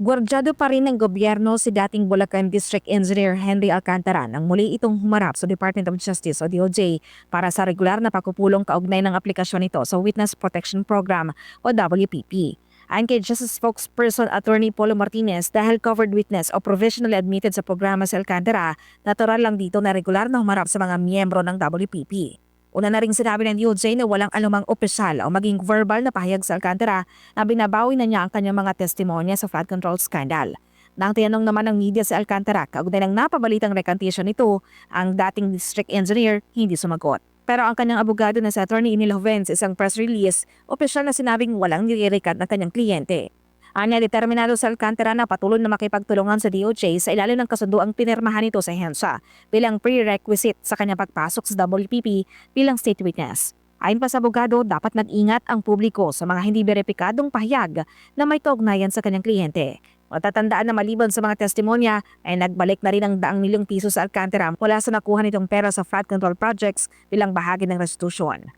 Gwardyado pa rin ng gobyerno si dating Bulacan District Engineer Henry Alcantara nang muli itong humarap sa Department of Justice o DOJ para sa regular na pagpupulong kaugnay ng aplikasyon nito sa Witness Protection Program o WPP. Ayon kay Justice Spokesperson Attorney Polo Martinez, dahil covered witness o provisionally admitted sa programa si Alcantara, natural lang dito na regular na humarap sa mga miyembro ng WPP. Una na ring sinabi ng DOJ na walang anumang opisyal o maging verbal na pahayag sa Alcantara na binabawi na niya ang kanyang mga testimonya sa flood control scandal. Nang tinanong naman ng media si Alcantara kaugnay ng napabalitang recantation nito, ang dating district engineer hindi sumagot. Pero ang kanyang abogado na si Attorney Enil Joven sa isang press release, opisyal na sinabing walang nire-recant ng kanyang kliyente. Anya, determinado sa Alcantara na patuloy na makipagtulungan sa DOJ sa ilalim ng kasunduang pinirmahan nito sa hensya bilang prerequisite sa kanyang pagpasok sa WPP bilang state witness. Ayon pa sa abogado, dapat nag-ingat ang publiko sa mga hindi beripikadong pahayag na may kaugnayan sa kanyang kliyente. Matatandaan na maliban sa mga testimonya ay nagbalik na rin ang daang milyong piso sa Alcantara mula sa nakuha nitong pera sa flood control projects bilang bahagi ng restitution.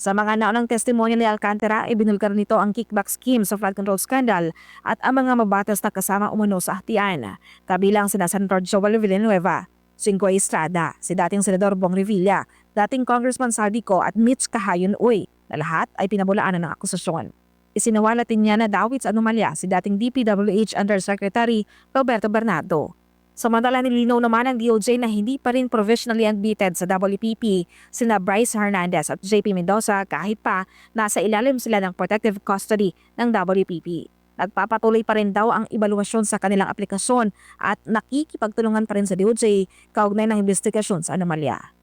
Sa mga naunang testimonya ni Alcantara, ibinulgar nito ang kickback scheme sa flood control scandal at ang mga mabatas na kasama umano sa hatian, kabilang sina Senator Joel Villanueva, Cinco Estrada, si dating Senador Bong Revilla, dating Congressman Saldico at Mitch Kahayon Uy, na lahat ay pinabulaanan ng akusasyon. Isinawalat din niya na dawit sa anomalya si dating DPWH Undersecretary Roberto Bernardo. Samantala, nilinaw naman ng DOJ na hindi pa rin provisionally admitted sa WPP sina Bryce Hernandez at JP Mendoza kahit pa nasa ilalim sila ng protective custody ng WPP. Nagpapatuloy pa rin daw ang ebaluasyon sa kanilang aplikasyon at nakikipagtulungan pa rin sa DOJ kaugnay ng investigasyon sa anomalya.